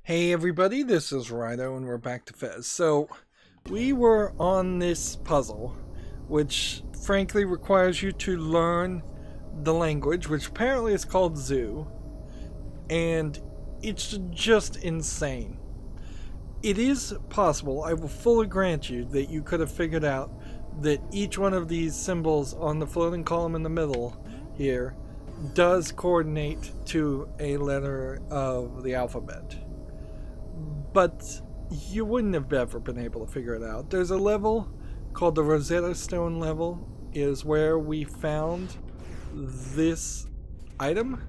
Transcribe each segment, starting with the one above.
Hey everybody, this is Rydo and we're back to Fez. So, we were on this puzzle, which frankly requires you to learn the language, which apparently is called Zoo, and it's just insane. It is possible, I will fully grant you, that you could have figured out that each one of these symbols on the floating column in the middle here does coordinate to a letter of the alphabet. But you wouldn't have ever been able to figure it out. There's a level called the Rosetta Stone level, is where we found this item,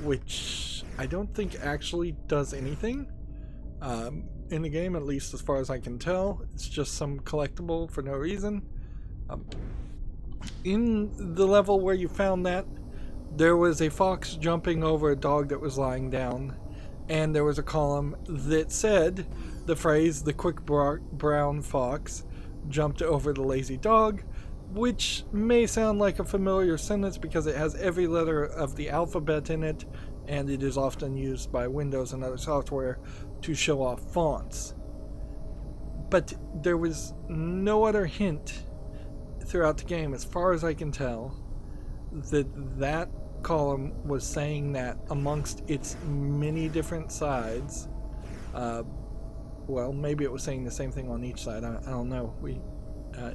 which I don't think actually does anything in the game, at least as far as I can tell. It's just some collectible for no reason. In the level where you found that, there was a fox jumping over a dog that was lying down, and there was a column that said the phrase, "the quick brown fox jumped over the lazy dog," which may sound like a familiar sentence because it has every letter of the alphabet in it, and it is often used by Windows and other software to show off fonts. But there was no other hint throughout the game, as far as I can tell, that column was saying that amongst its many different sides. Well, maybe it was saying the same thing on each side. I don't know.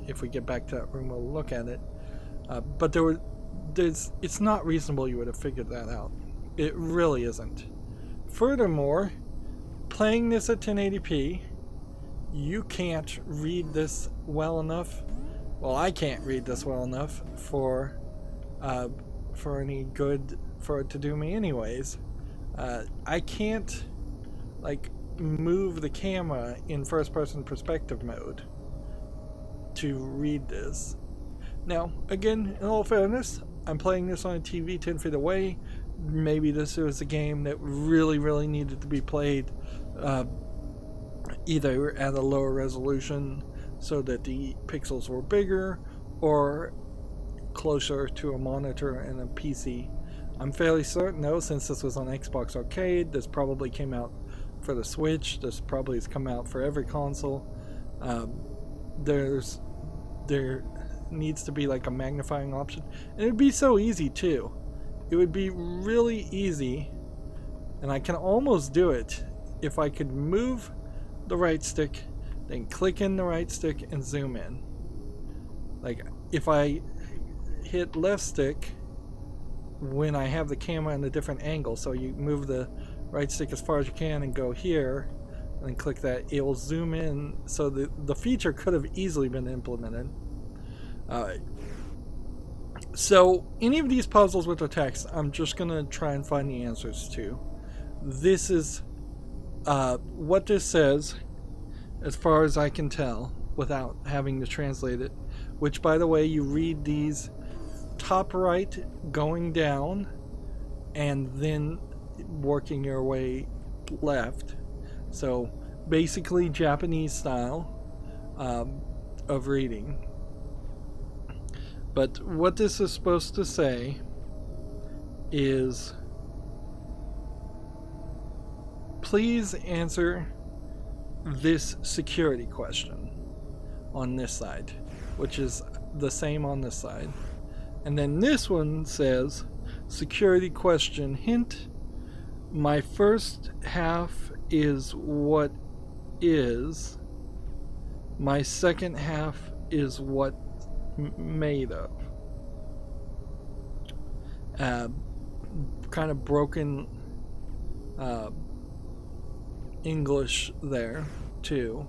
If we get back to that room, we'll look at it. But it's not reasonable you would have figured that out. It really isn't. Furthermore, playing this at 1080p, you can't read this well enough. Well, I can't read this well enough for any good for it to do me anyways. I can't move the camera in first person perspective mode to read this. Now again, in all fairness, I'm playing this on a TV 10 feet away. Maybe this was a game that really needed to be played either at a lower resolution so that the pixels were bigger, or closer to a monitor and a PC. I'm fairly certain though, since this was on Xbox Arcade, this probably came out for the Switch, this probably has come out for every console. There needs to be like a magnifying option, and it'd be so easy too. It would be really easy, and I can almost do it if I could move the right stick, then click in the right stick and zoom in. Like if I hit left stick when I have the camera in a different angle, so you move the right stick as far as you can and go here and then click that, it will zoom in. So the feature could have easily been implemented. So any of these puzzles with the text, I'm just gonna try and find the answers to. This is what this says as far as I can tell without having to translate it, which by the way, you read these top right going down and then working your way left. So basically Japanese style of reading. But what this is supposed to say is, please answer this security question on this side, which is the same on this side. And then this one says, security question hint, my first half is what is, my second half is what made of. Kind of broken English there too.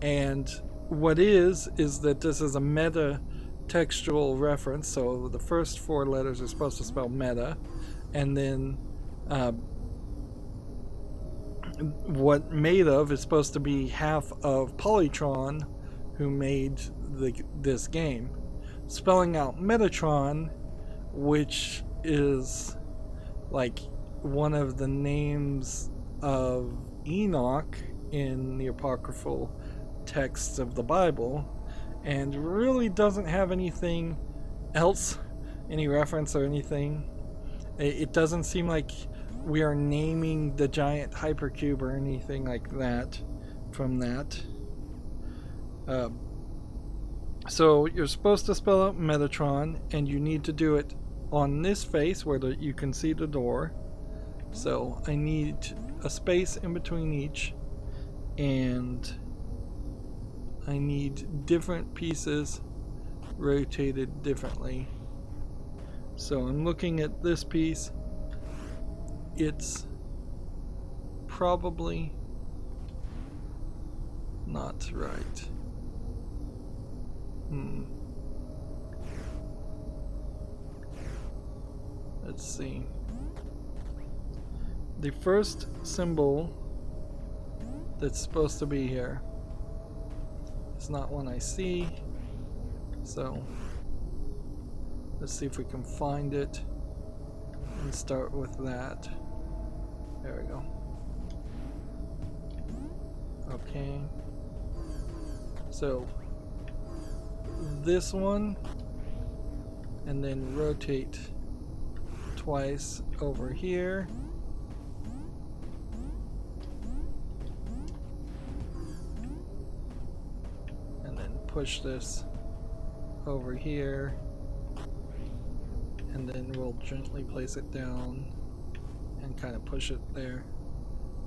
And what is that this is a meta textual reference, so the first four letters are supposed to spell meta, and then what made of is supposed to be half of Polytron, who made this game, spelling out Metatron, which is like one of the names of Enoch in the apocryphal texts of the Bible, and really doesn't have anything else, any reference or anything. It doesn't seem like we are naming the giant hypercube or anything like that from that. So you're supposed to spell out Metatron, and you need to do it on this face where you can see the door. So I need a space in between each, and I need different pieces rotated differently. So I'm looking at this piece. It's probably not right. Let's see. The first symbol that's supposed to be here is not one I see. So let's see if we can find it and start with that. There we go. Okay. So this one, and then rotate twice over here. And then push this over here. And then we'll gently place it down and kind of push it there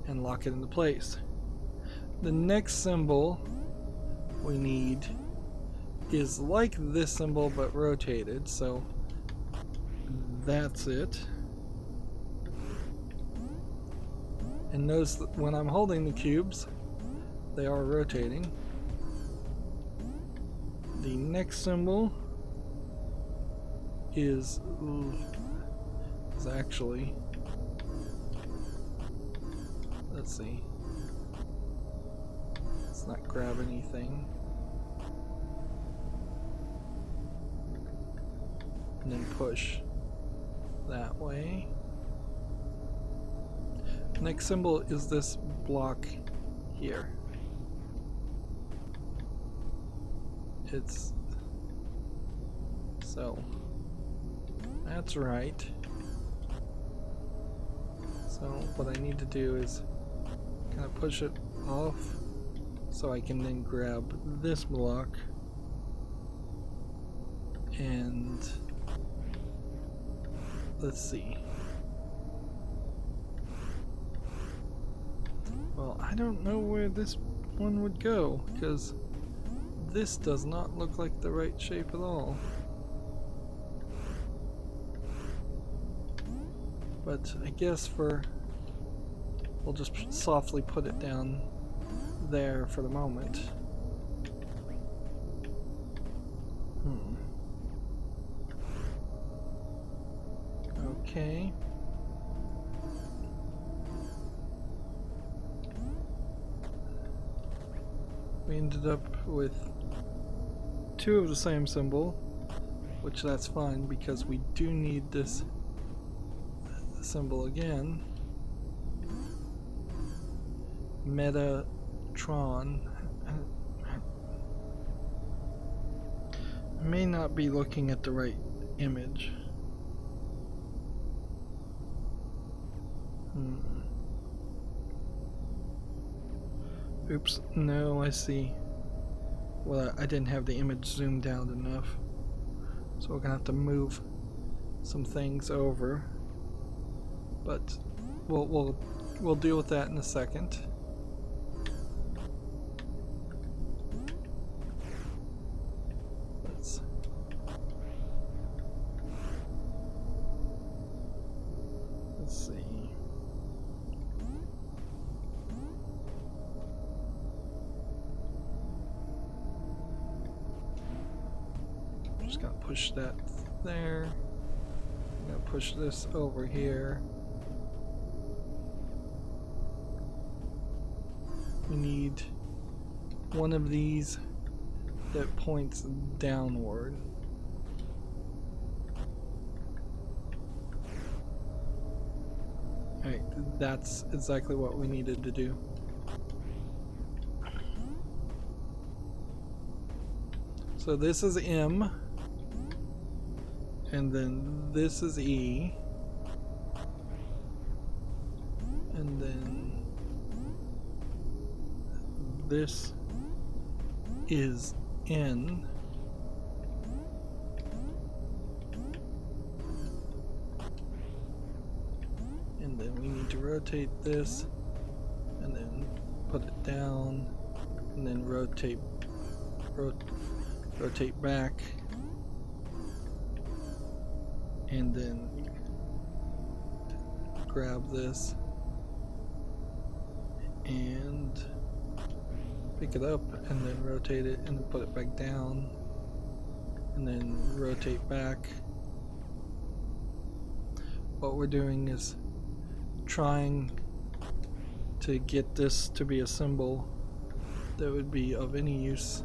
and lock it into place. The next symbol we need is like this symbol but rotated, so that's it. And notice that when I'm holding the cubes, they are rotating. The next symbol is actually, let's see, let's not grab anything, and then push that way. Next symbol is this block here. It's so that's right. So what I need to do is kind of push it off so I can then grab this block and let's see. Well, I don't know where this one would go because this does not look like the right shape at all. But I guess we'll just softly put it down there for the moment. Okay. We ended up with two of the same symbol, which that's fine because we do need this symbol again. Metatron. I may not be looking at the right image. Oops, no, I see. Well, I didn't have the image zoomed out enough. So we're gonna have to move some things over. But we'll deal with that in a second. Let's see. Just gotta push that there. I'm gonna push this over here. We need one of these that points downward. Alright, that's exactly what we needed to do. So this is M, and then this is E, this is in. And then we need to rotate this and then put it down and then rotate back and then grab this and pick it up and then rotate it and then put it back down and then rotate back. What we're doing is trying to get this to be a symbol that would be of any use.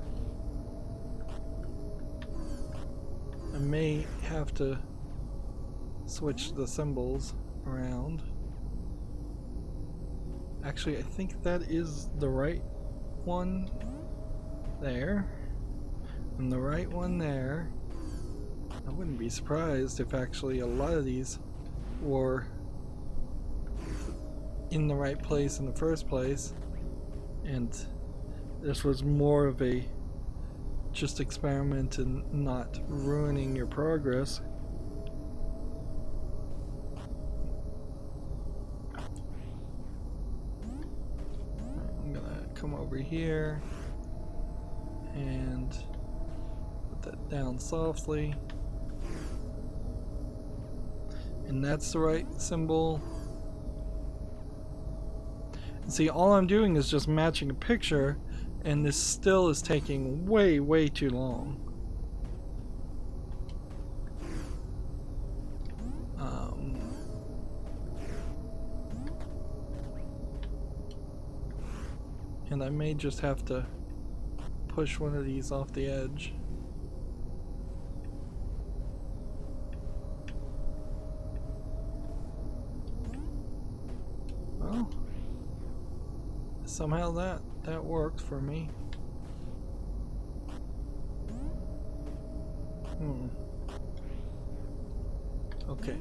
I may have to switch the symbols around. Actually, I think that is the right one there and the right one there. I wouldn't be surprised if actually a lot of these were in the right place in the first place, and this was more of a just experiment and not ruining your progress. I'm gonna come over here and put that down softly, and that's the right symbol. See, all I'm doing is just matching a picture, and this still is taking way too long. And I may just have to push one of these off the edge. Well, somehow that worked for me. Okay.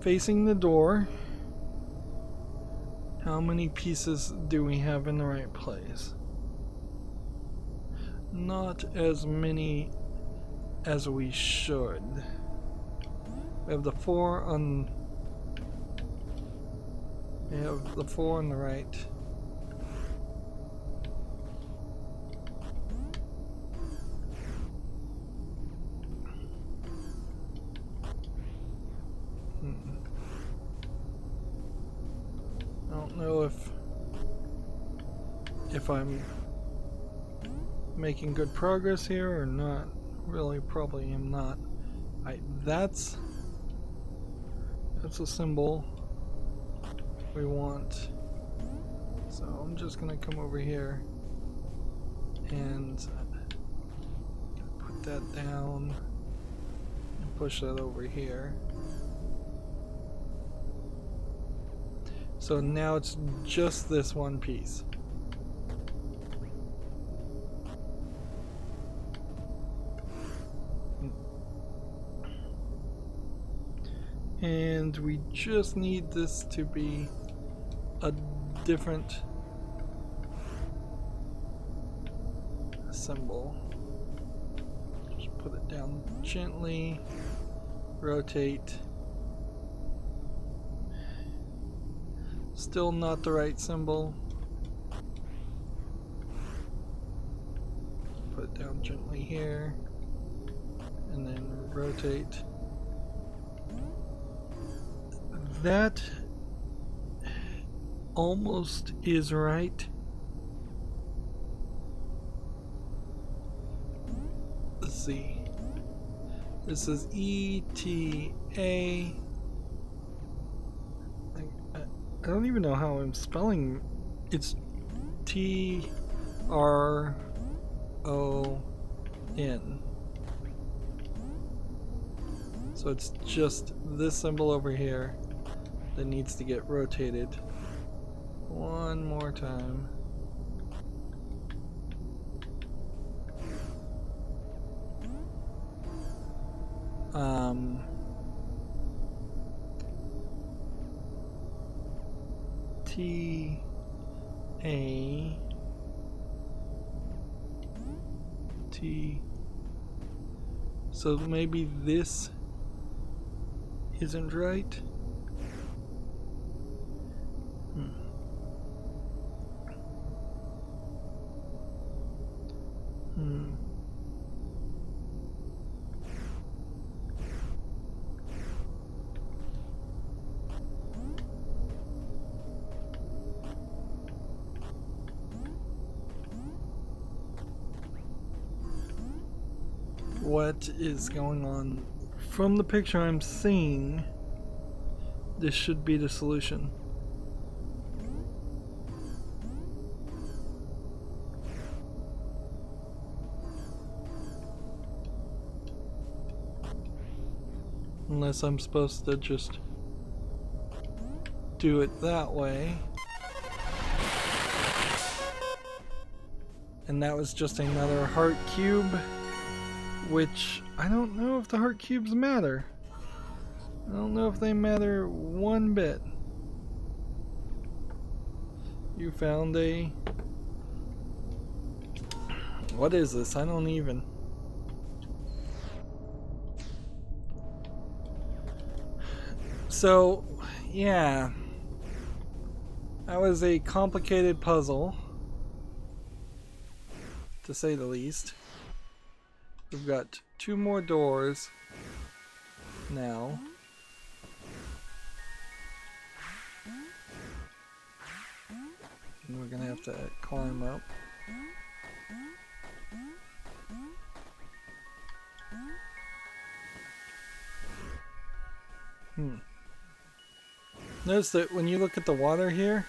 Facing the door, how many pieces do we have in the right place? Not as many as we should. We have the 4 on. We have the 4 on the right. I don't know if I'm making good progress here or not. Really, probably am not. That's a symbol we want. So I'm just gonna come over here and put that down and push that over here. So now it's just this one piece. And we just need this to be a different symbol. Just put it down gently, rotate. Still not the right symbol. Put it down gently here, and then rotate. That almost is right. Let's see. This is ETA. I don't even know how I'm spelling. It's TRON. So it's just this symbol over here that needs to get rotated one more time. T A T. So maybe this isn't right. What is going on? From the picture I'm seeing, this should be the solution. Unless I'm supposed to just do it that way. And that was just another heart cube, which I don't know if the heart cubes matter. I don't know if they matter one bit. You found a... What is this? I don't even... So, yeah. That was a complicated puzzle, to say the least. We've got 2 more doors now. And we're gonna have to climb up. Notice that when you look at the water here,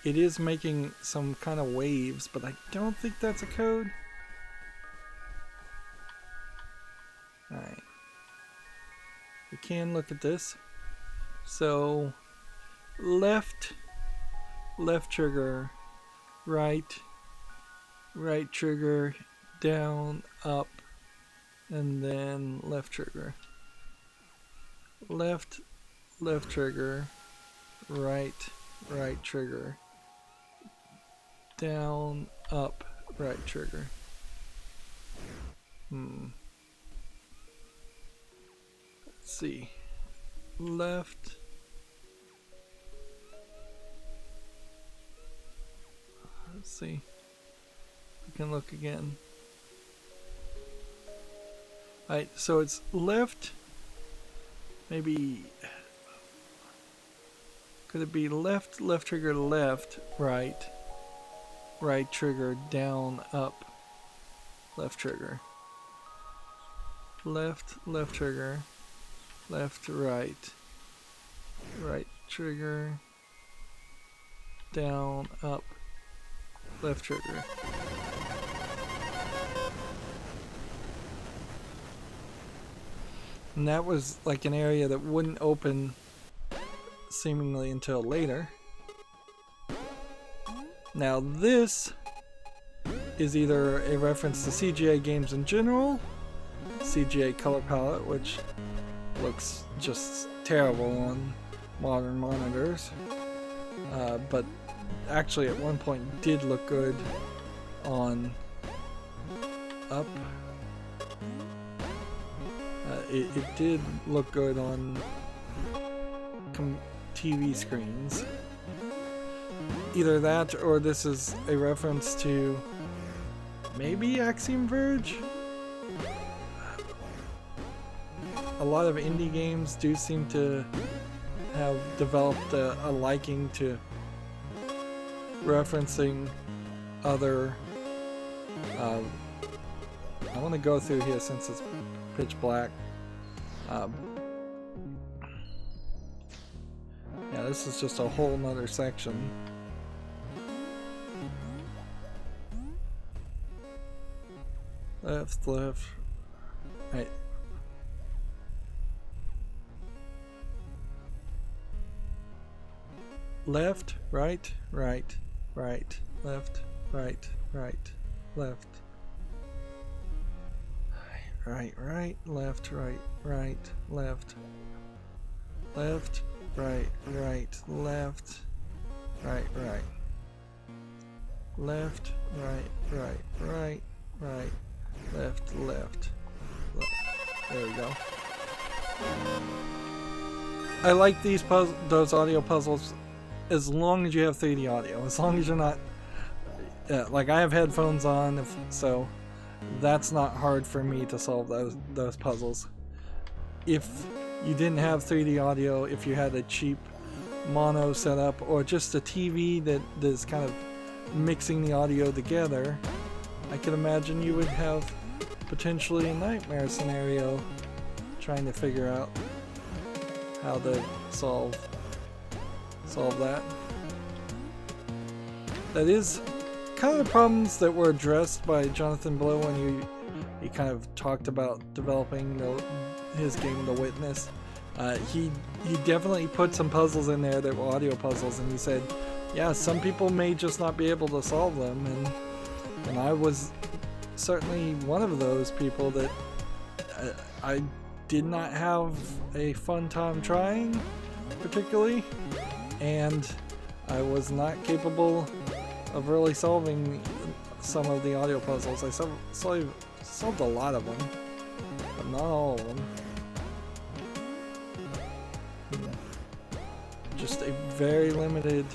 it is making some kind of waves, but I don't think that's a code. Alright. We can look at this. So, left trigger, right trigger, down, up, and then left trigger. Left trigger, right trigger, down, up, right trigger. Let's see. Left. Let's see. We can look again. Alright, so it's left. Maybe. Could it be left trigger, left, right trigger, down, up, left trigger. Left trigger, left, right trigger, down, up, left trigger. And that was like an area that wouldn't open seemingly until later. Now this is either a reference to CGA games in general, CGA color palette, which looks just terrible on modern monitors, but actually at one point did look good on up. It did look good on TV screens. Either that or this is a reference to maybe Axiom Verge? A lot of indie games do seem to have developed a liking to referencing other... I want to go through here since it's pitch black. Yeah, this is just a whole nother section. Left. Right. Left, right, left, right, left. Right, left, left, left, right, right. Left, right, right, left, left. There we go. I like those audio puzzles as long as you have 3D audio. As long as you're not... like, I have headphones on, so that's not hard for me to solve those puzzles. If you didn't have 3D audio, if you had a cheap mono setup, or just a TV that's kind of mixing the audio together, I can imagine you would have potentially a nightmare scenario trying to figure out how to solve that. That is kind of the problems that were addressed by Jonathan Blow when he kind of talked about developing his game The Witness. He definitely put some puzzles in there that were audio puzzles, and he said, yeah, some people may just not be able to solve them, and I was certainly one of those people that I did not have a fun time trying, particularly, and I was not capable of really solving some of the audio puzzles. I solved a lot of them, but not all of them. Just a very limited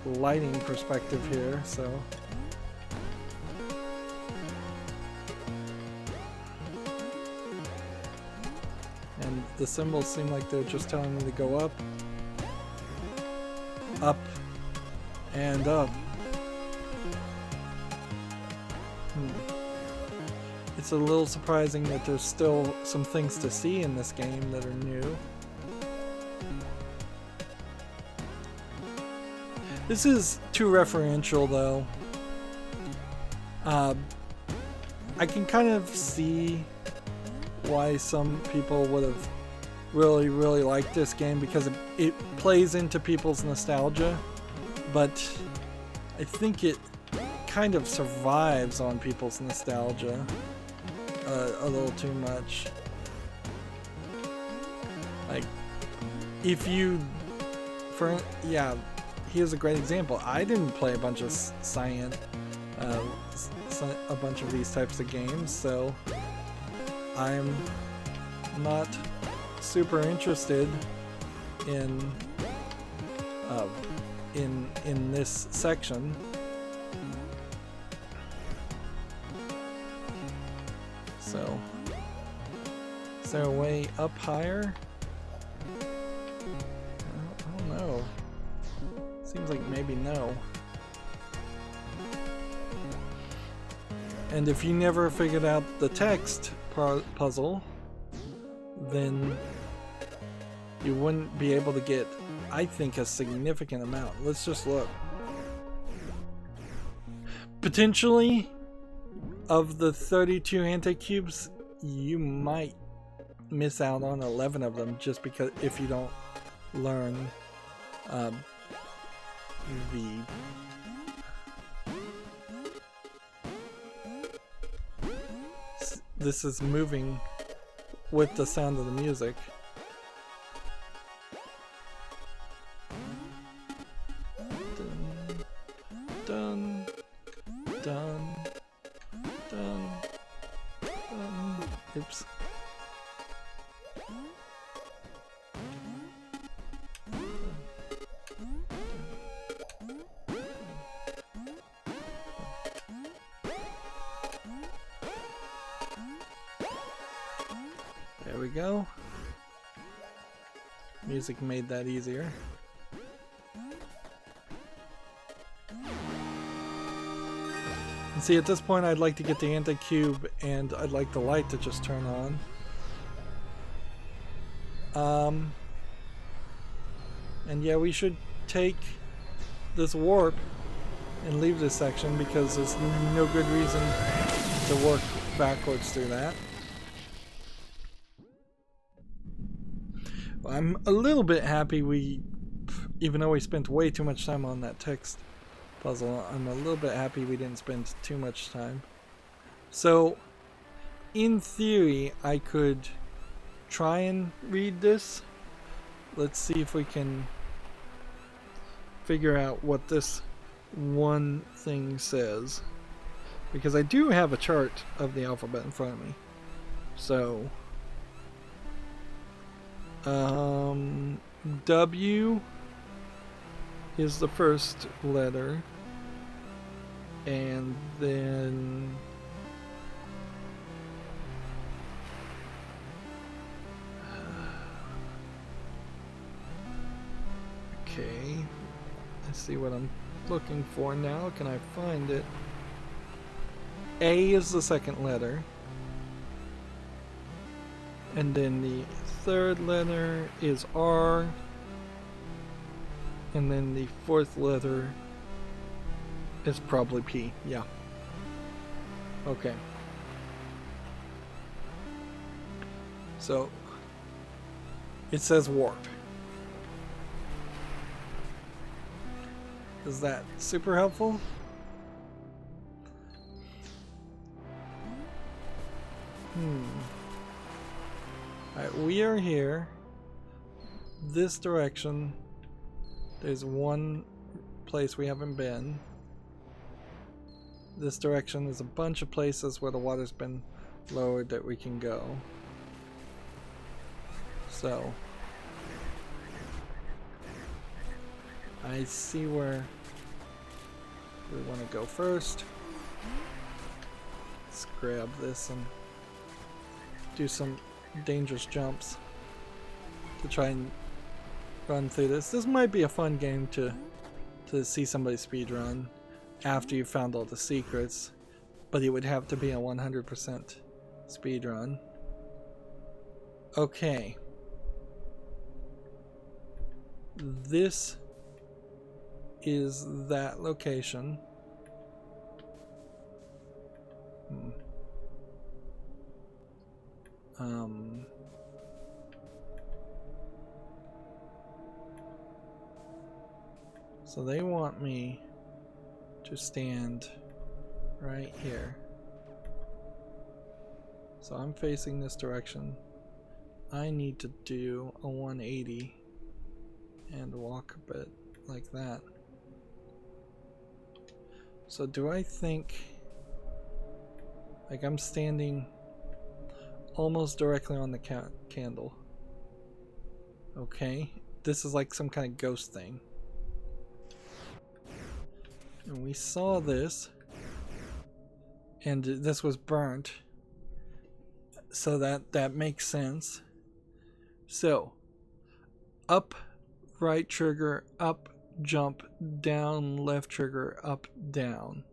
lighting perspective here, so. And the symbols seem like they're just telling me to go up, and up. It's a little surprising that there's still some things to see in this game that are new. This is too referential, though. I can kind of see why some people would have really, really liked this game, because it plays into people's nostalgia, but I think it kind of survives on people's nostalgia a little too much. Like, if you, here's a great example. I didn't play a bunch of a bunch of these types of games, so I'm not super interested in this section. So, is there a way up higher? I don't know. Seems like maybe no. And if you never figured out the text puzzle, then you wouldn't be able to get, I think, a significant amount. Let's just look. Potentially, of the 32 anti-cubes, you might miss out on 11 of them, just because if you don't learn this is moving with the sound of the music. Dun, dun, dun, dun, dun. Oops. There we go. Music made that easier. And see, at this point I'd like to get the anti-cube, and I'd like the light to just turn on. And yeah, we should take this warp and leave this section, because there's no good reason to work backwards through that. I'm a little bit happy even though we spent way too much time on that text puzzle, I'm a little bit happy we didn't spend too much time. So, in theory, I could try and read this. Let's see if we can figure out what this one thing says. Because I do have a chart of the alphabet in front of me. So, W is the first letter, and then okay, let's see what I'm looking for now. Can I find it? A is the second letter, and then the third letter is R, and then the fourth letter is probably P. Yeah. Okay. So it says warp. Is that super helpful? Alright, we are here. This direction. There's one place we haven't been. This direction is a bunch of places where the water's been lowered that we can go. So I see where we want to go first. Let's grab this and do some dangerous jumps to try and run through this. This might be a fun game to see somebody speedrun after you found all the secrets, but it would have to be a 100% speedrun. Okay. This is that location. So they want me to stand right here. So I'm facing this direction. I need to do a 180 and walk a bit like that. So do I think like I'm standing almost directly on the candle? Okay, this is like some kind of ghost thing. And we saw this, and this was burnt, so that makes sense. So, up, right trigger, up, jump, down, left trigger, up, down.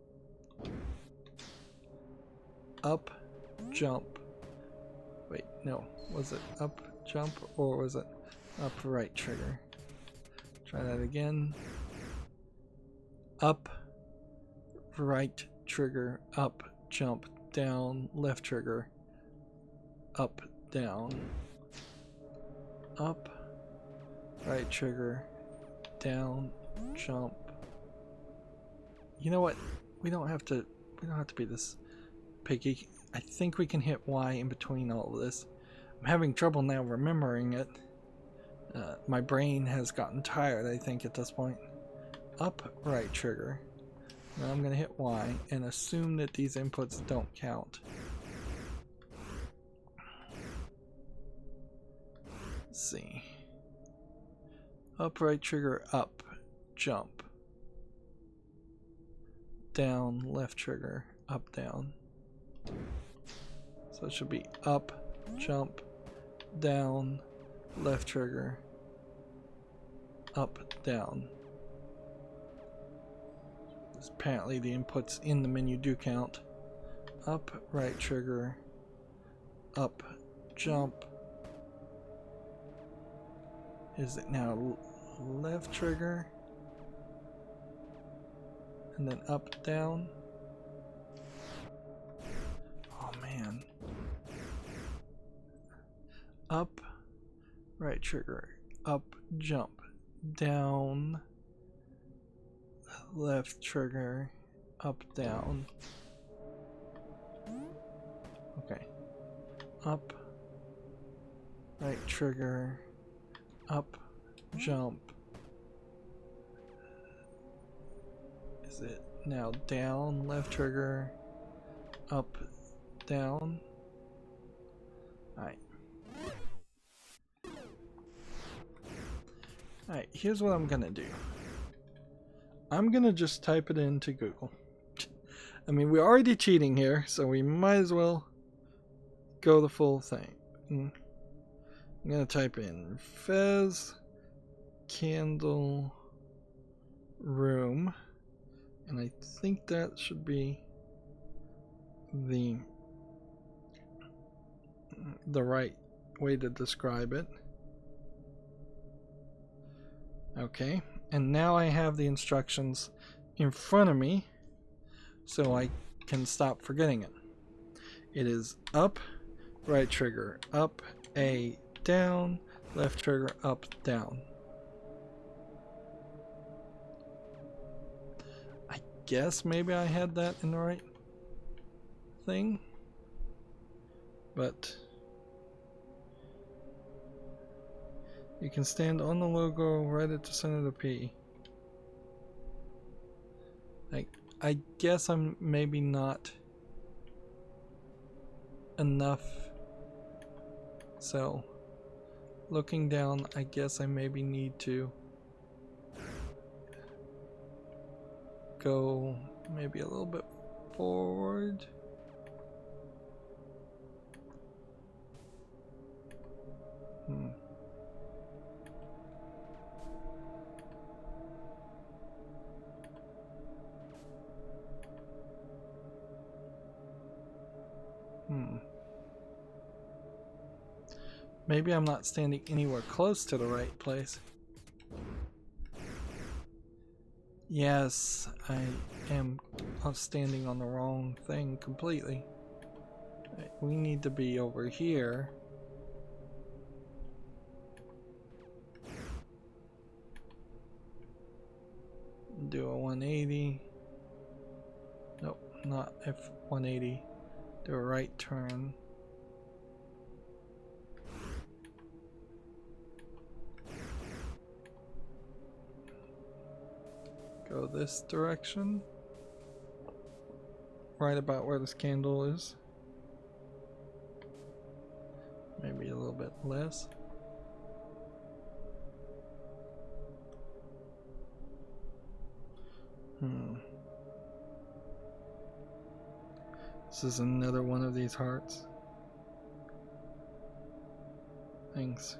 Up, jump. Wait, no. Was it up, jump, or was it up, right trigger? Try that again. Up, right trigger, up, jump, down, left trigger, up, down. Up, right trigger, down, jump. You know what? We don't have to be this picky. I think we can hit Y in between all of this. I'm having trouble now remembering it. My brain has gotten tired, I think, at this point. Up, right trigger. Now I'm going to hit Y and assume that these inputs don't count. Let's see. Up, right trigger, up, jump. Down, left trigger, up, down. So it should be up, jump, down, left trigger, up, down. Apparently the inputs in the menu do count. Up, right trigger, up, jump. Is it now left trigger? And then up, down? Oh man. Up, right trigger, up, jump, down, left trigger, up, down. Okay. Up, right trigger, up, jump, Is it now down, left trigger, up, down? Alright. Alright, here's what I'm gonna do. I'm gonna just type it into Google. I mean, we're already cheating here, so we might as well go the full thing. I'm gonna type in Fez candle room, and I think that should be the right way to describe it. Okay, and now I have the instructions in front of me so I can stop forgetting it. It is up, right trigger, up, A, down, left trigger, up, down. I guess maybe I had that in the right thing, but you can stand on the logo right at the center of the P. I guess I'm maybe not enough. So looking down, I guess I maybe need to go maybe a little bit forward. Maybe I'm not standing anywhere close to the right place. Yes, I am standing on the wrong thing completely. We need to be over here. Do a 180. Nope, not F180. Do a right turn. Go this direction. Right about where this candle is. Maybe a little bit less. This is another one of these hearts. Thanks.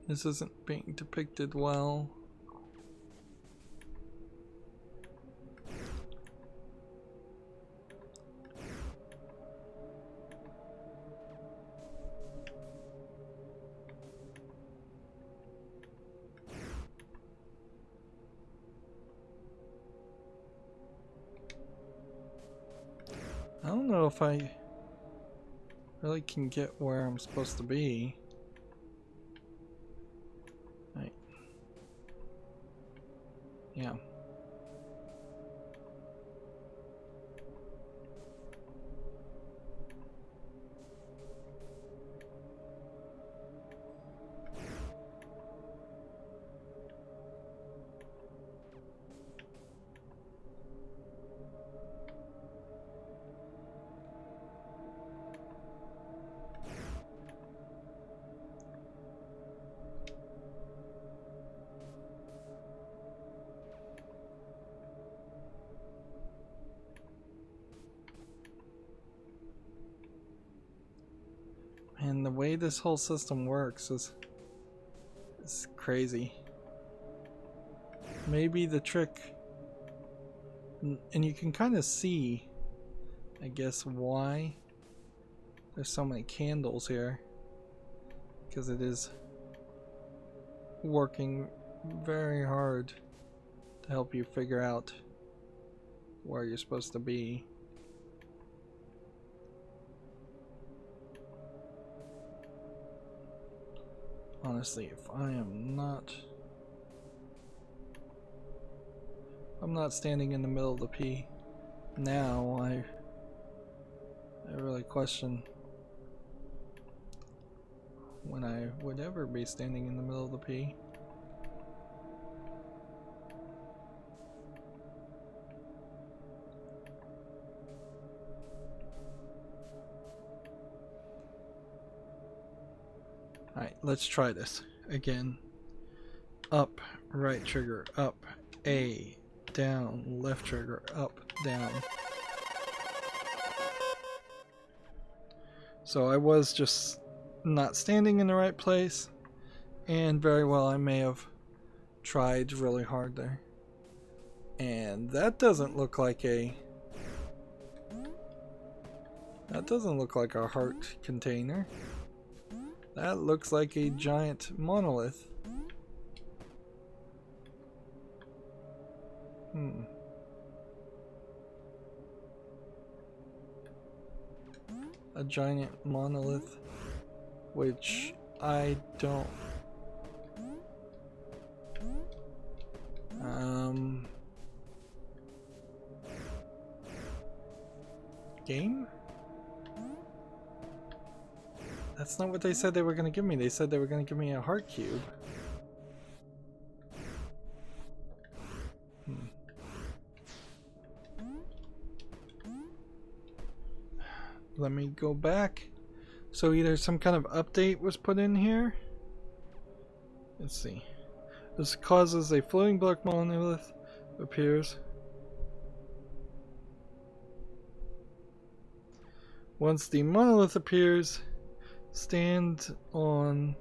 This isn't being depicted well. I don't know if I really can get where I'm supposed to be. Right. Yeah. And the way this whole system works is crazy. Maybe the trick, and you can kind of see, I guess, why there's so many candles here, because it is working very hard to help you figure out where you're supposed to be. Honestly, if I'm not standing in the middle of the P now, I really question when I would ever be standing in the middle of the P. Alright, let's try this again. Up, right trigger, up, A, down, left trigger, up, down. So I was just not standing in the right place, and very well I may have tried really hard there. And that doesn't look like a... That doesn't look like a heart container. That looks like a giant monolith. A giant monolith, which I don't... Game? That's not what they said they were going to give me. They said they were going to give me a heart cube. Let me go back. So either some kind of update was put in here. Let's see. This causes a floating block monolith appears. Once the monolith appears, stand on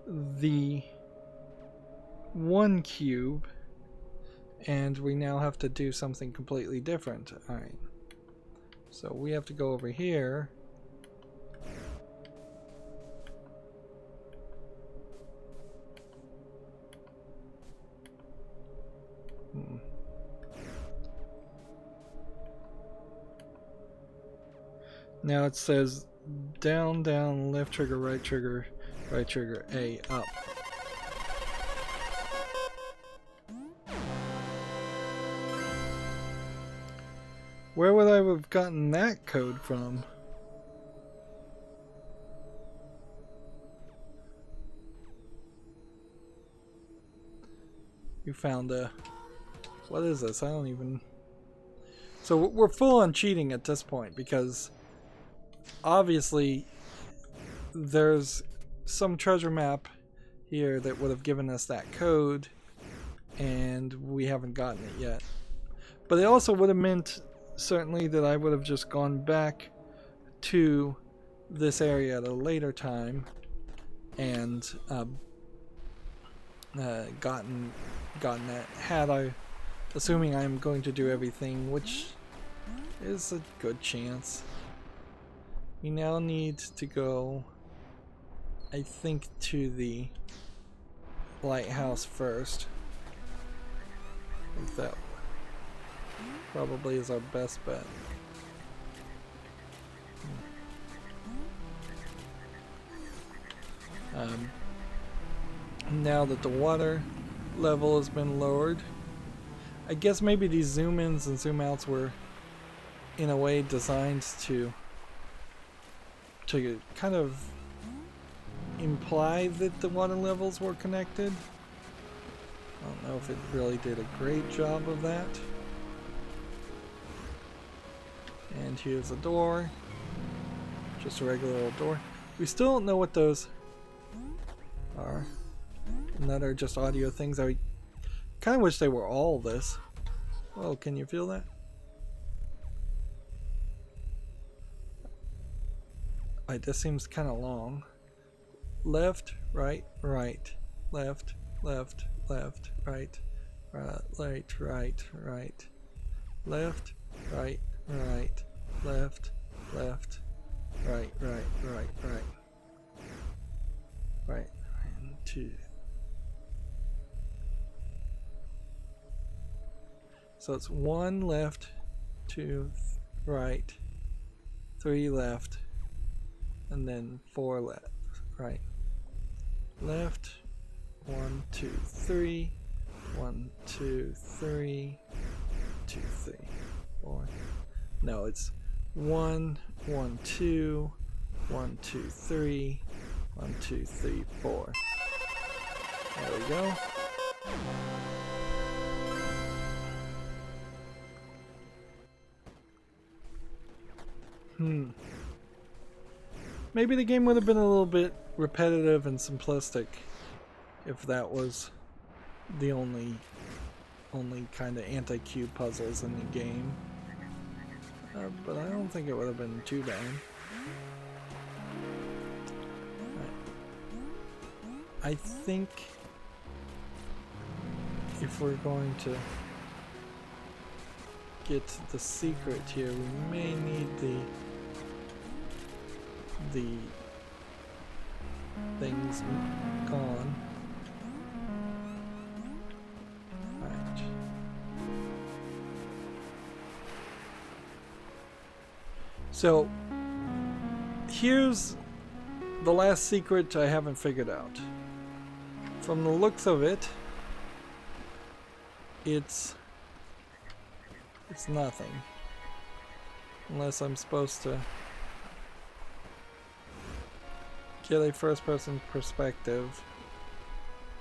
the 1 cube, and we now have to do something completely different. Alright. So we have to go over here. Now it says down, down, left trigger, right trigger, A, up. Where would I have gotten that code from? You found a... What is this? I don't even... So we're full on cheating at this point, because obviously there's some treasure map here that would have given us that code, and we haven't gotten it yet. But it also would have meant certainly that I would have just gone back to this area at a later time and gotten that, had I, assuming I'm going to do everything, which is a good chance. We now need to go, I think, to the lighthouse first. I think that probably is our best bet. Now that the water level has been lowered, I guess maybe these zoom ins and zoom outs were in a way designed to kind of imply that the water levels were connected. I don't know if it really did a great job of that. And here's a door. Just a regular old door. We still don't know what those are. And that are just audio things. I kind of wish they were all this. Oh, can you feel that? Alright, this seems kind of long. Left, right, right. Left, left, left, right. Right, right, right. Left, right, right. Left, left, right, right, right, right. Right, 1, 2. So it's 1 left, 2 right, 3 left, and then 4 left, right. Left, 1, 2, 3, 1, 2, 3, 2, 3, 4. No, it's 1, 1, 2, 1, 2, 3, 1, 2, 3, 4. There we go. Maybe the game would have been a little bit repetitive and simplistic if that was the only kind of anti-cube puzzles in the game. But I don't think it would have been too bad. I think if we're going to get the secret here, we may need the things gone. Right. So here's the last secret I haven't figured out. From the looks of it, it's nothing. Unless I'm supposed to get a first-person perspective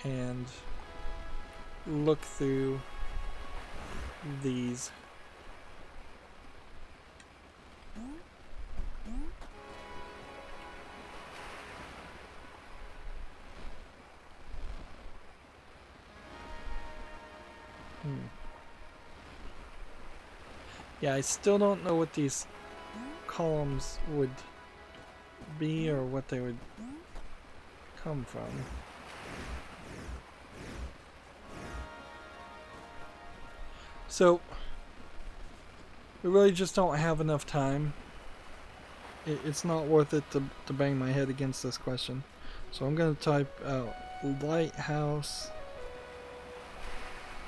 and look through these. Yeah, I still don't know what these columns would be or what they would come from. So, we really just don't have enough time. It's not worth it to bang my head against this question. So I'm going to type out lighthouse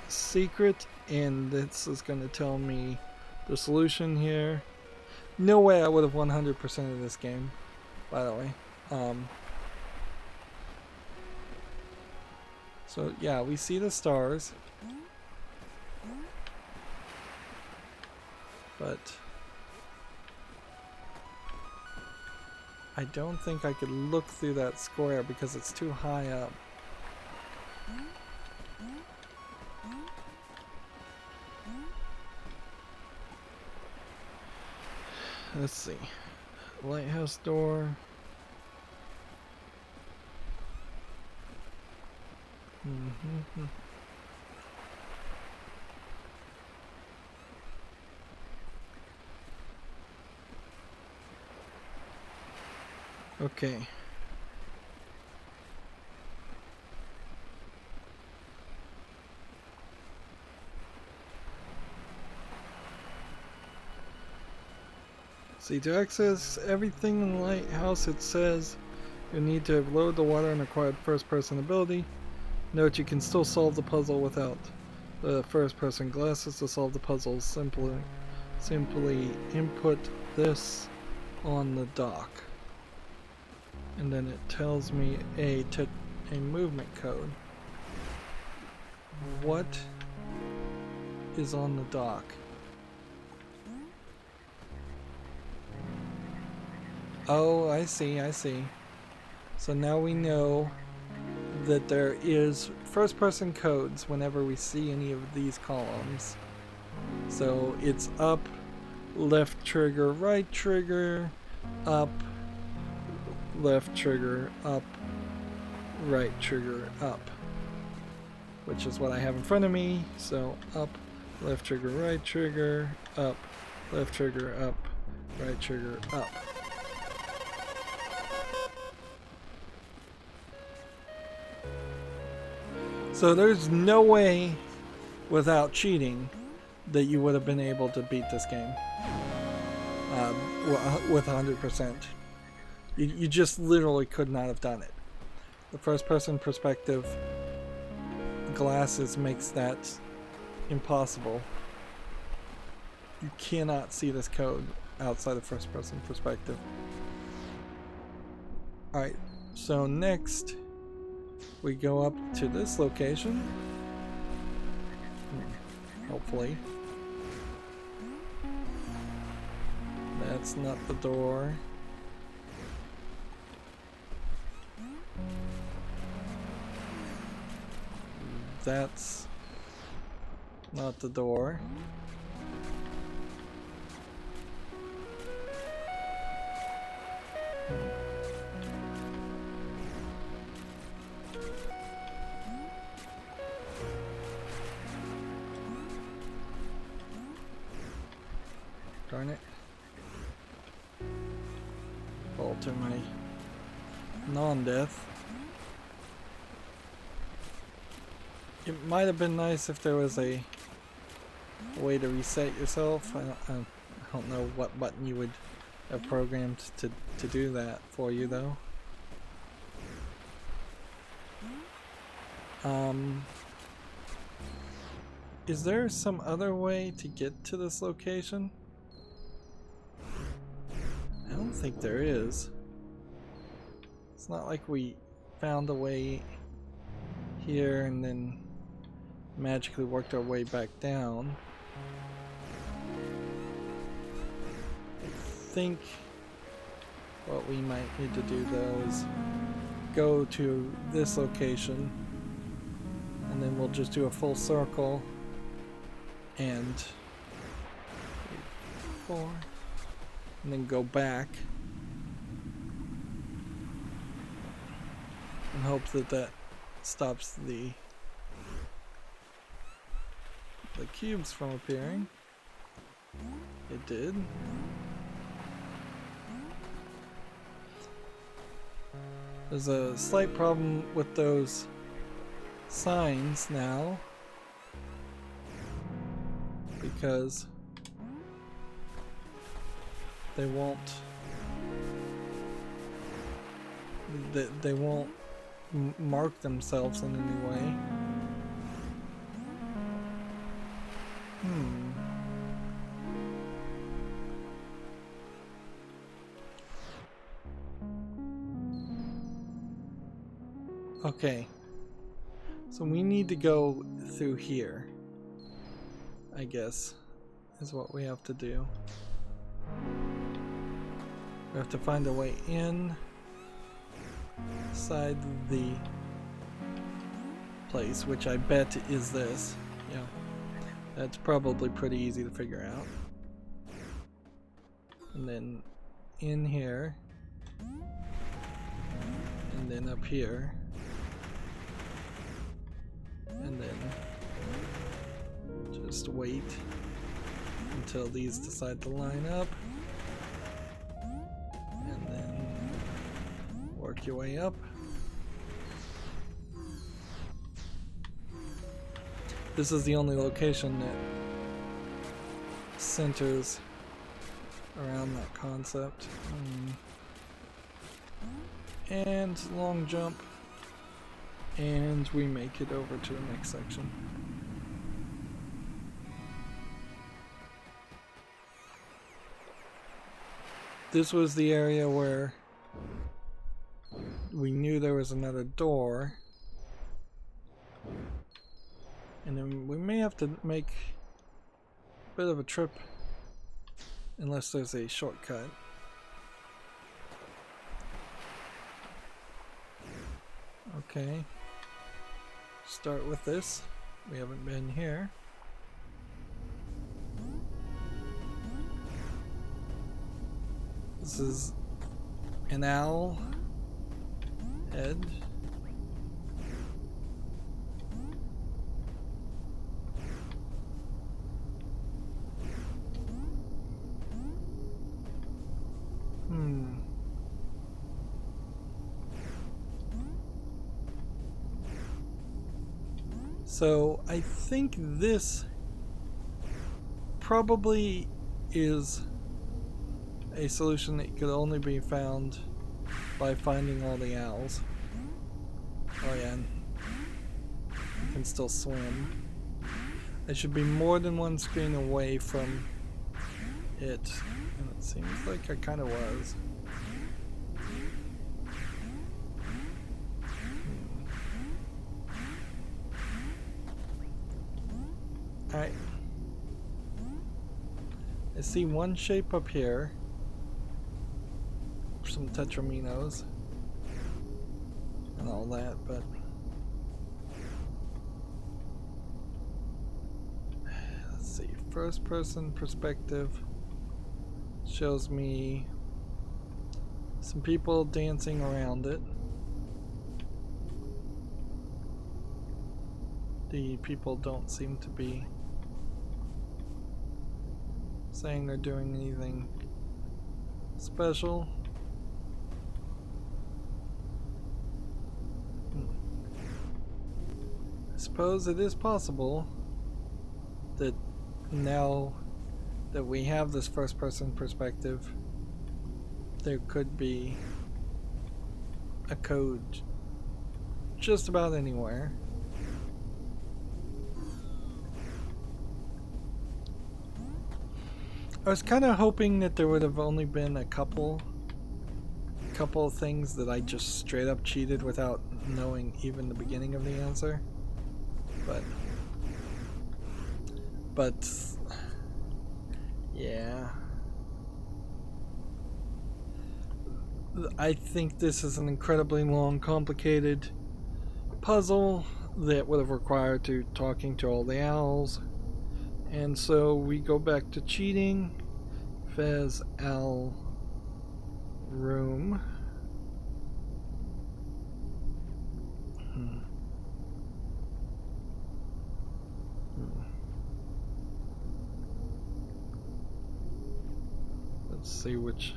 secret, and this is going to tell me the solution here. No way I would have 100% of this game, by the way. So yeah, we see the stars, but I don't think I could look through that square because it's too high up. Let's see. Lighthouse door. Okay. See, to access everything in the lighthouse, it says you need to have lowered the water and acquired first-person ability. Note you can still solve the puzzle without the first-person glasses. To solve the puzzle, simply input this on the dock, and then it tells me a movement code. What is on the dock? Oh, I see. So now we know that there is first-person codes whenever we see any of these columns. So it's up, left trigger, right trigger, up, left trigger, up, right trigger, up. Which is what I have in front of me. So up, left trigger, right trigger, up, left trigger, up, right trigger, up. So there's no way without cheating that you would have been able to beat this game with 100%. You just literally could not have done it. The first person perspective glasses makes that impossible. You cannot see this code outside of first person perspective. Alright, so next we go up to this location. Hopefully. That's not the door. that's not the door. Darn it. Alter my non-death. It might have been nice if there was a way to reset yourself. I don't know what button you would have programmed to do that for you though. Is there some other way to get to this location? I don't think there is. It's not like we found a way here and then magically worked our way back down. I think what we might need to do though is go to this location and then we'll just do a full circle and 4 and then go back and hope that that stops the cubes from appearing. It did. There's a slight problem with those signs now because they won't mark themselves in any way. Okay, so we need to go through here, I guess, is what we have to do. We have to find a way inside the place, which I bet is this. Yeah, that's probably pretty easy to figure out. And then in here, and then up here. And then just wait until these decide to line up. And then work your way up. This is the only location that centers around that concept. And long jump. And we make it over to the next section. This was the area where we knew there was another door. And then we may have to make a bit of a trip unless there's a shortcut. Okay. Start with this. We haven't been here. This is an owl head. So I think this probably is a solution that could only be found by finding all the owls. Oh yeah, you can still swim. I should be more than one screen away from it, and it seems like I kind of was. Alright. I see one shape up here. Some tetraminos and all that, but first person perspective shows me some people dancing around it. The people don't seem to be saying they're doing anything special. I suppose it is possible that now that we have this first person perspective, there could be a code just about anywhere. I was kind of hoping that there would have only been a couple things that I just straight up cheated without knowing even the beginning of the answer. But yeah. I think this is an incredibly long, complicated puzzle that would have required talking to all the owls. And so we go back to cheating. Fez Owl Room. Let's see which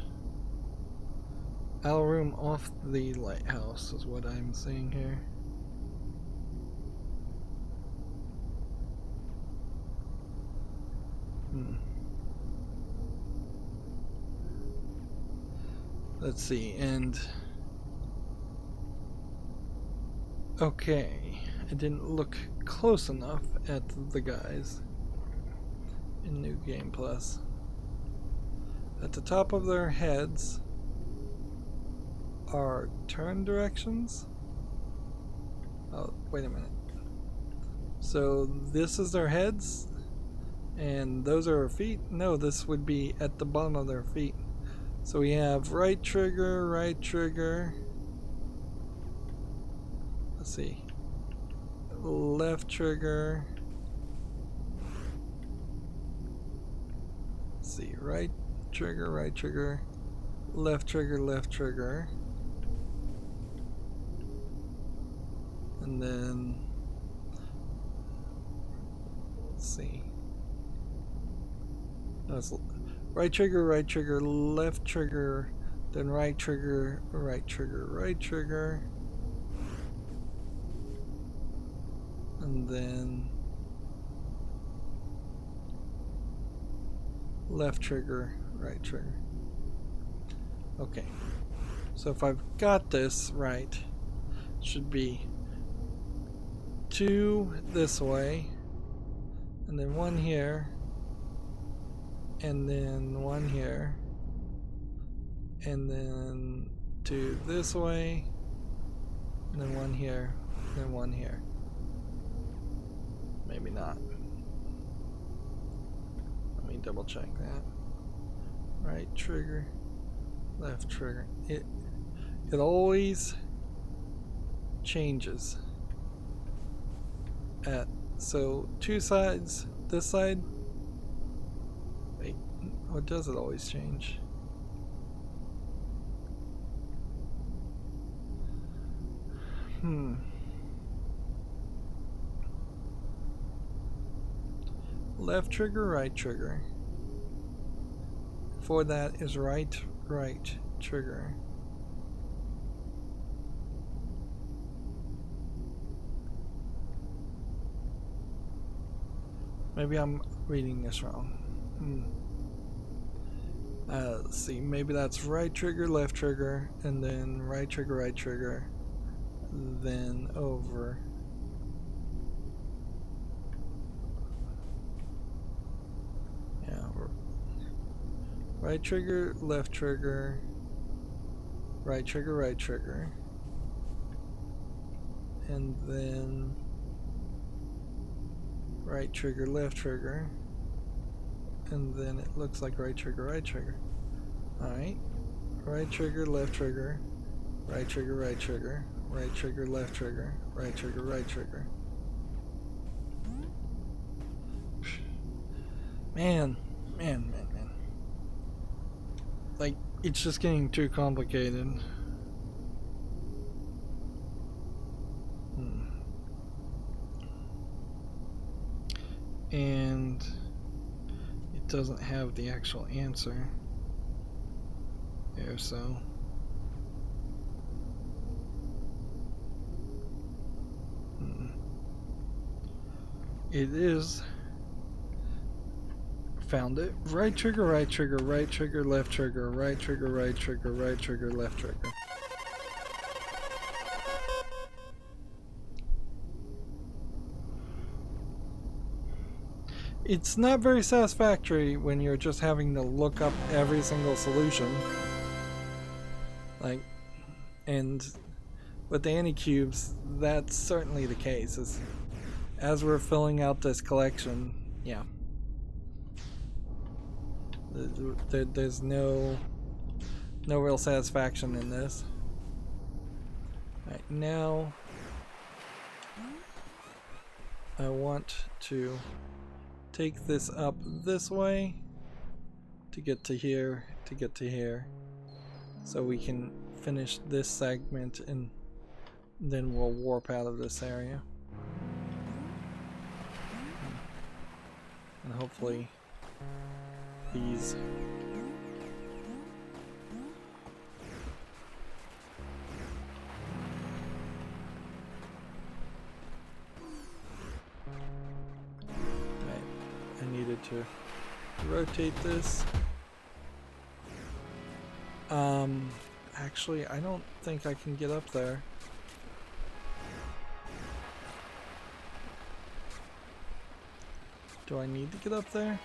owl room off the lighthouse is what I'm seeing here. Let's see, and okay, I didn't look close enough at the guys in New Game Plus. At the top of their heads are turn directions. Oh, wait a minute. So this is their heads, and those are their feet? No, this would be at the bottom of their feet. So we have right trigger, let's see, left trigger, let's see, right trigger, left trigger, and then, let's see, that's right trigger, left trigger, then right trigger, and then left trigger, right trigger. Okay, so if I've got this right, it should be 2 this way, and then 1 here, and then 1 here, and then 2 this way, and then 1 here, and then 1 here. Maybe not. Let me double check that. Right trigger, left trigger. It always changes. So 2 sides, this side. Wait, or does it always change? Left trigger, right trigger. For that is right trigger. Maybe I'm reading this wrong. Let's see, maybe that's right trigger, left trigger, and then right trigger, then over. Yeah, right trigger, left trigger, right trigger, and then right trigger, left trigger, and then it looks like right trigger. Alright, right trigger, left trigger, right trigger, left trigger, right trigger. Man. Like, it's just getting too complicated. And it doesn't have the actual answer there, so it is found it. Right trigger, right trigger, right trigger, left trigger, right trigger, right trigger, right trigger, left trigger. It's not very satisfactory when you're just having to look up every single solution. Like, and with the Anycubes, that's certainly the case. As we're filling out this collection, yeah. There's no real satisfaction in this. Right, now I want to take this up this way to get to here, so we can finish this segment and then we'll warp out of this area. And hopefully these to rotate this. Actually, I don't think I can get up there. Do I need to get up there?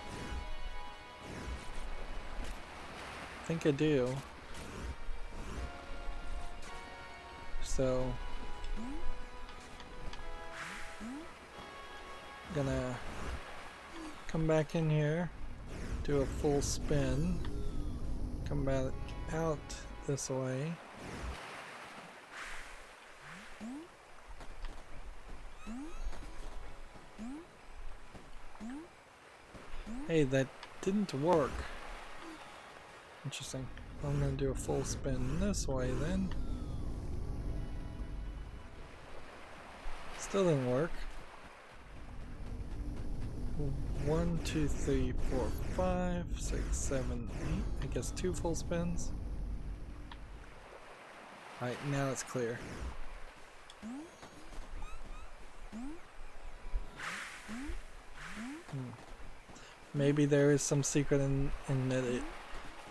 I think I do. So, gonna come back in here, do a full spin, come back out this way. Hey, that didn't work. Interesting. I'm gonna do a full spin this way then. Still didn't work. 1, 2, 3, 4, 5, 6, 7, 8. I guess 2 full spins. Alright, now it's clear. Maybe there is some secret in that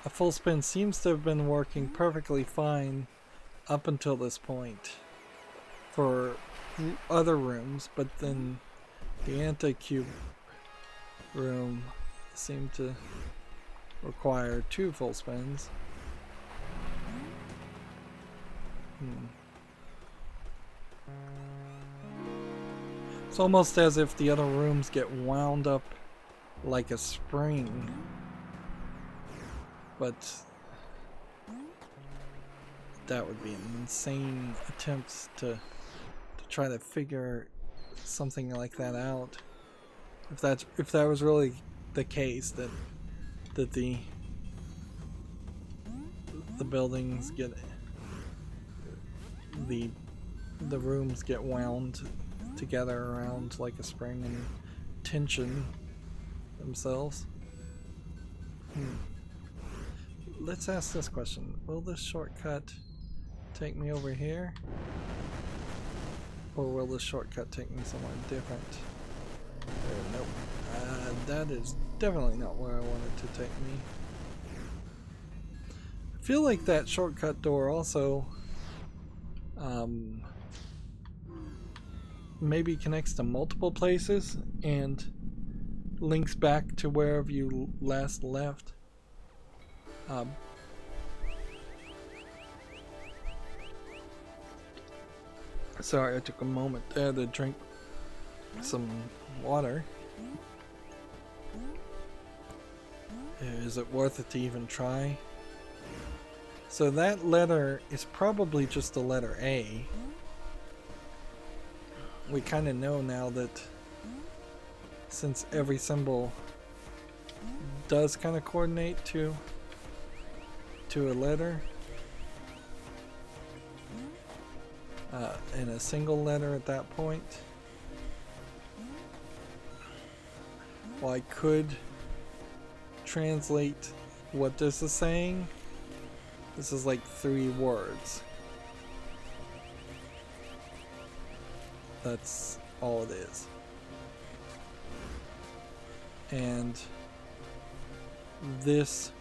a full spin seems to have been working perfectly fine up until this point for other rooms, but then the anti-cube room seemed to require 2 full spins. It's almost as if the other rooms get wound up like a spring, but that would be an insane attempt to try to figure something like that out. If that was really the case, that the buildings get the rooms get wound together around like a spring and tension themselves. Let's ask this question. Will this shortcut take me over here? Or will this shortcut take me somewhere different? Nope. That is definitely not where I wanted to take me. I feel like that shortcut door also maybe connects to multiple places and links back to wherever you last left. Sorry, I took a moment there to drink some water. Is it worth it to even try? So that letter is probably just the letter A. We kind of know now that since every symbol does kind of coordinate to a letter. And a single letter at that point. Well, I could translate what this is saying. This is like 3 words. That's all it is. And this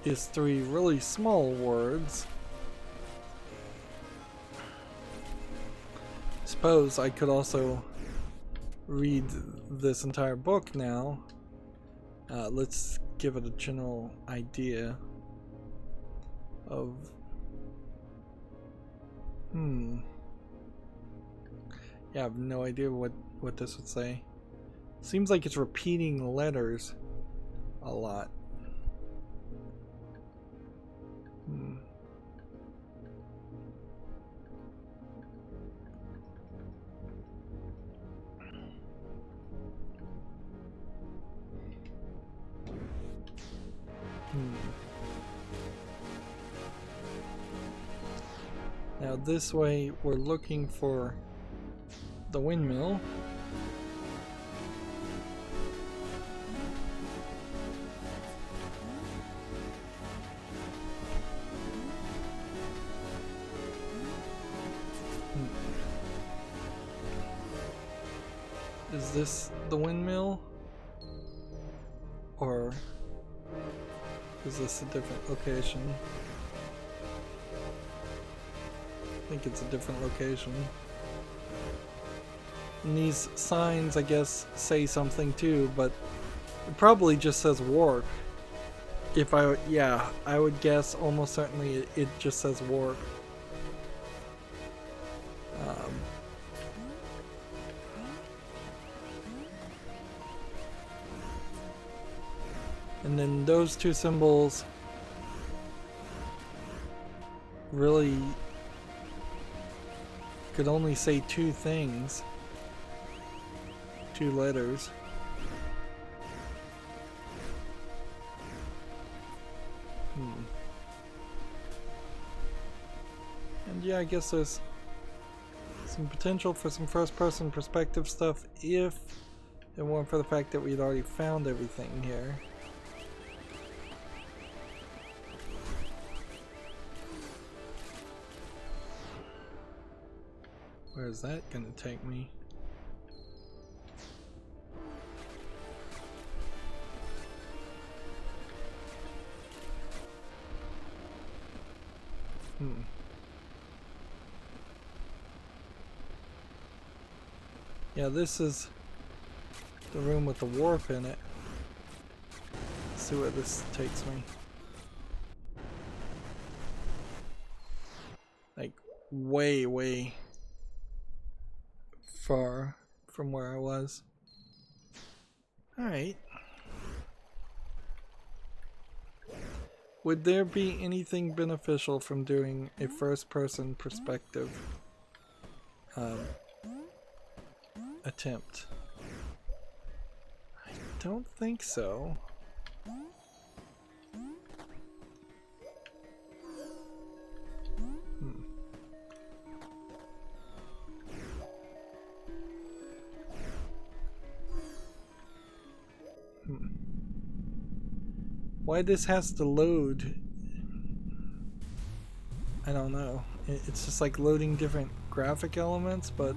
is 3 really small words. Suppose I could also read this entire book now. Let's give it a general idea of yeah, I have no idea what this would say. Seems like it's repeating letters a lot. Now this way we're looking for the windmill. Is this the windmill? Or is this a different location? I think it's a different location. And these signs, I guess, say something too, but it probably just says warp. If I would guess almost certainly it just says warp. And then those 2 symbols really could only say 2 things. 2 letters. And yeah, I guess there's some potential for some first-person perspective stuff if it weren't for the fact that we'd already found everything here. Where is that gonna take me? Yeah, this is the room with the warp in it. Let's see where this takes me. Like way far from where I was. Alright. Would there be anything beneficial from doing a first-person perspective attempt? I don't think so. Why this has to load, I don't know. It's just like loading different graphic elements, but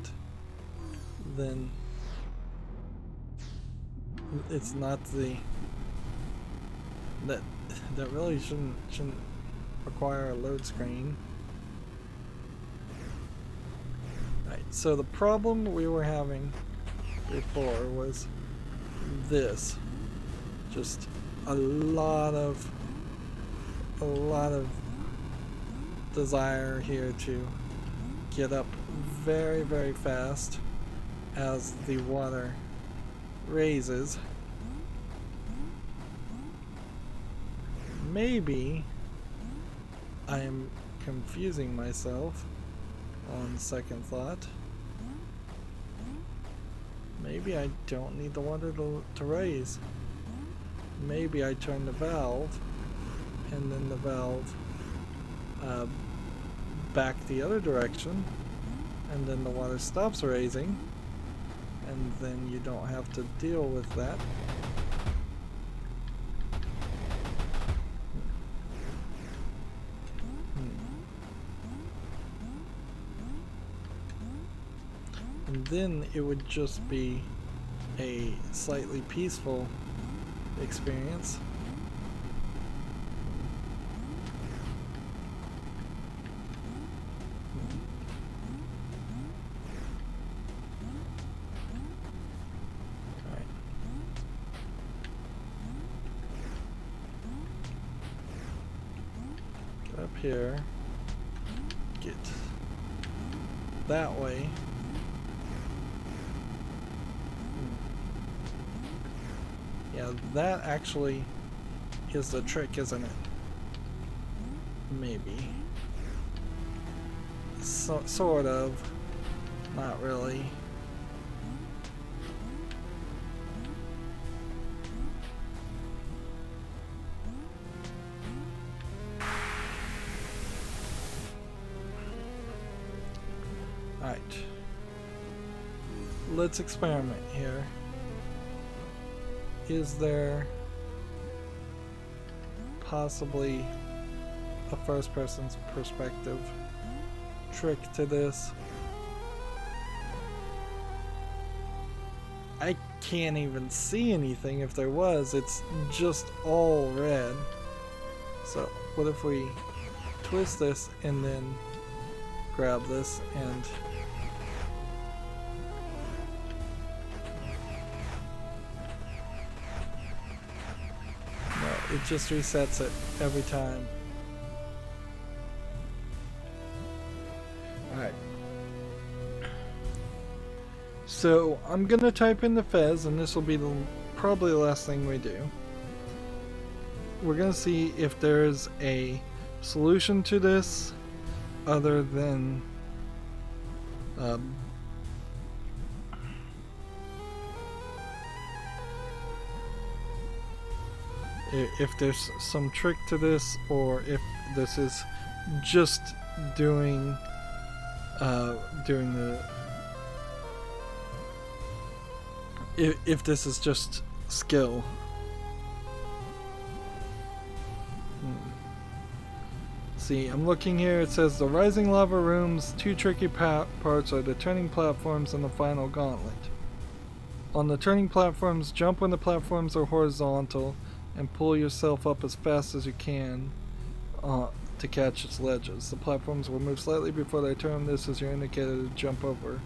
then it's not the that really shouldn't require a load screen. Right, so the problem we were having before was this. Just a lot of desire here to get up very fast as the water raises. Maybe I'm confusing myself on second thought. Maybe I don't need the water to raise. maybe I turn the valve, and then the valve back the other direction, and then the water stops raising, and then you don't have to deal with that. And then it would just be a slightly peaceful experience. Alright. Get up here. Get that way. Yeah, that actually is the trick, isn't it? Maybe. Sort of. Not really. Alright. Let's experiment here. Is there possibly a first person's perspective trick to this? I can't even see anything. If there was, it's just all red. So what if we twist this and then grab this and it just resets it every time. Alright. So I'm gonna type in the fez, and this will be probably the last thing we do. We're gonna see if there's a solution to this other than if there's some trick to this, or if this is just doing the if this is just skill. See, I'm looking here. It says the rising lava rooms. Two tricky parts are the turning platforms and the final gauntlet. On the turning platforms, jump when the platforms are horizontal and pull yourself up as fast as you can to catch its ledges. The platforms will move slightly before they turn. This is your indicator to jump over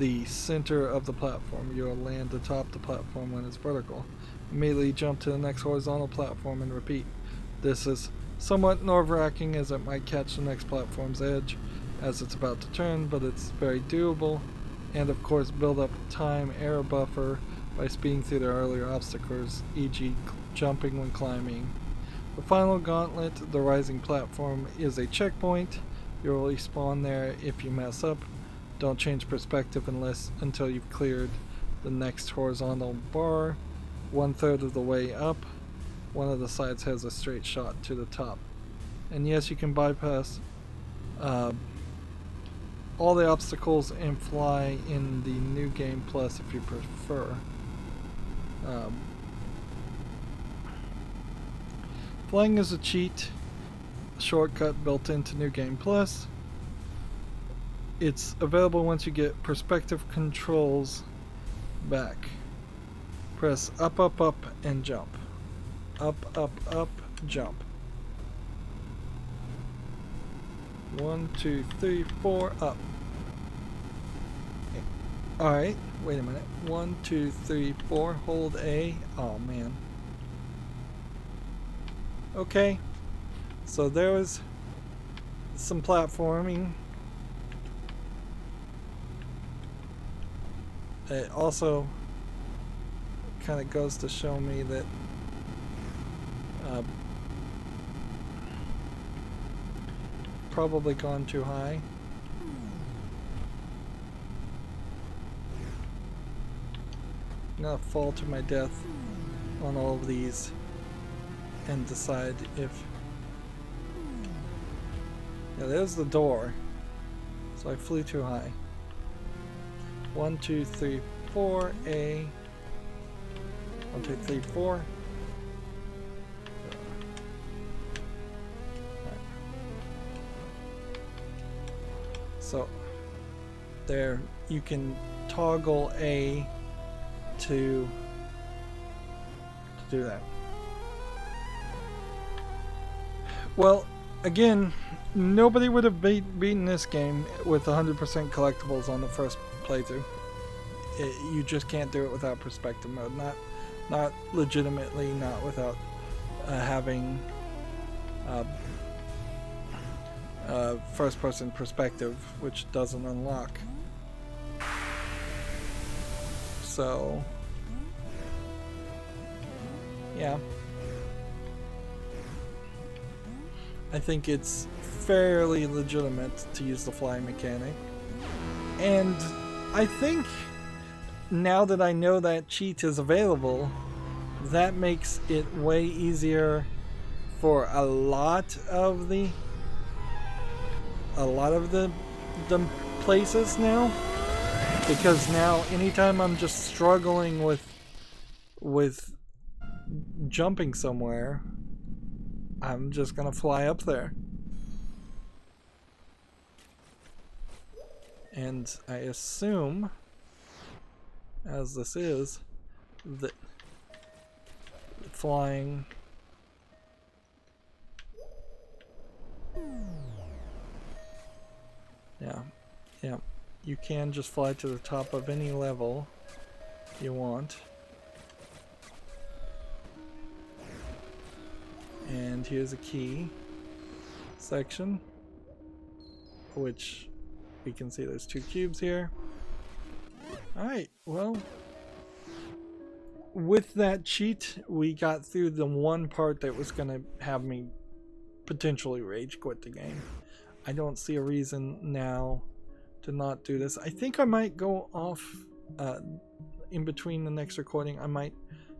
the center of the platform. You will land atop the platform when it's vertical. Immediately jump to the next horizontal platform and repeat. This is somewhat nerve-wracking as it might catch the next platform's edge as it's about to turn, but it's very doable. And of course, build up time error buffer by speeding through the earlier obstacles, e.g. jumping when climbing. The final gauntlet, the rising platform, is a checkpoint. You'll respawn there if you mess up. Don't change perspective until you've cleared the next horizontal bar. 1/3 of the way up, one of the sides has a straight shot to the top. And yes, you can bypass all the obstacles and fly in the New Game Plus if you prefer. Flying is a cheat shortcut built into New Game Plus. It's available once you get perspective controls back. Press up, up, up, and jump. Up, up, up, jump. 1, 2, 3, 4, up. Alright, wait a minute. 1, 2, 3, 4, hold A. Oh man. Okay, so there was some platforming. It also kind of goes to show me that probably gone too high. I'm gonna fall to my death on all of these and decide if... Yeah, there's the door. So I flew too high. 1, 2, 3, 4, A. 1, 2, 3, 4. So there you can toggle A to do that. Well, again, nobody would have beaten this game with 100% collectibles on the first playthrough. You just can't do it without perspective mode. Not legitimately, not without having first-person perspective, which doesn't unlock. So, yeah. I think it's fairly legitimate to use the fly mechanic. And I think now that I know that cheat is available, that makes it way easier for a lot of the places now. Because now anytime I'm just struggling with jumping somewhere, I'm just gonna fly up there. And I assume, as this is, that flying yeah, you can just fly to the top of any level you want. And here's a key section, which we can see there's 2 cubes here. Alright, well, with that cheat, we got through the one part that was going to have me potentially rage quit the game. I don't see a reason now to not do this. I think I might go off in between the next recording. I might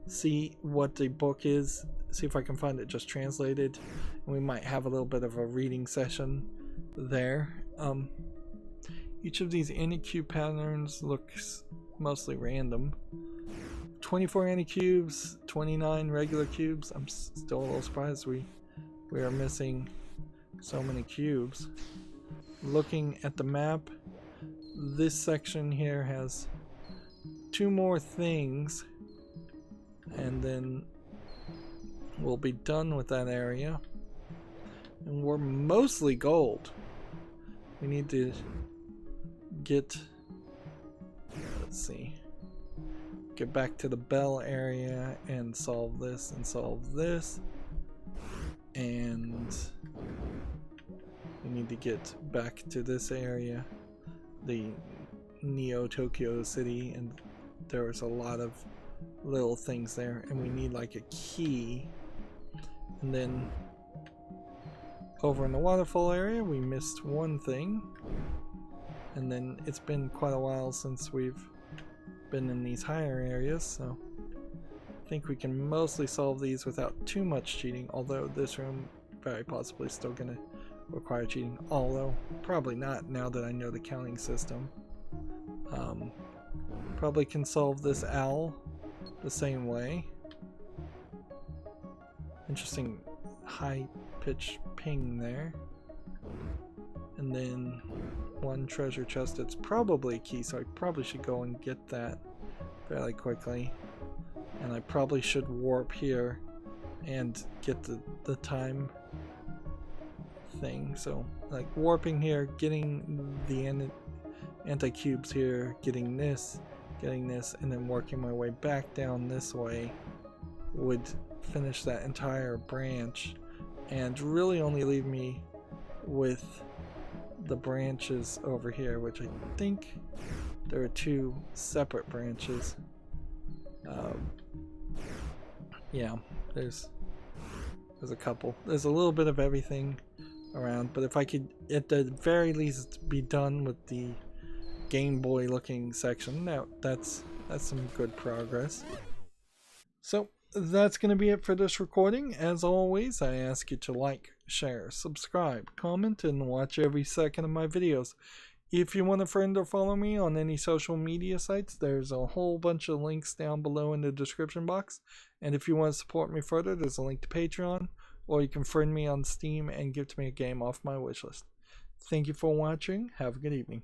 see what the book is, see if I can find it just translated, and we might have a little bit of a reading session there. Each of these anti-cube patterns looks mostly random. 24 anti-cubes, 29 regular cubes. I'm still a little surprised we are missing so many cubes. Looking at the map, this section here has 2 more things, and then we'll be done with that area. And we're mostly gold. We need to get, let's see, get back to the bell area and solve this and solve this. And we need to get back to this area, the Neo Tokyo City, and there was a lot of little things there, and we need like a key. And then over in the waterfall area we missed one thing, and then it's been quite a while since we've been in these higher areas, so I think we can mostly solve these without too much cheating, although this room very possibly still gonna require cheating, although probably not now that I know the counting system. Probably can solve this owl the same way. Interesting high pitch ping there. And then one treasure chest. It's probably a key, so I probably should go and get that fairly quickly. And I probably should warp here and get the time thing. So like warping here, getting the anti-cubes here, getting this, and then working my way back down this way would finish that entire branch and really only leave me with the branches over here, which I think there are 2 separate branches. Yeah, there's a couple. There's a little bit of everything around, but if I could at the very least be done with the Game Boy looking section, now that's some good progress. So that's going to be it for this recording. As always, I ask you to like, share, subscribe, comment, and watch every second of my videos. If you want a friend or follow me on any social media sites, there's a whole bunch of links down below in the description box. And if you want to support me further, there's a link to Patreon, or you can friend me on Steam and gift me a game off my wishlist. Thank you for watching. Have a good evening.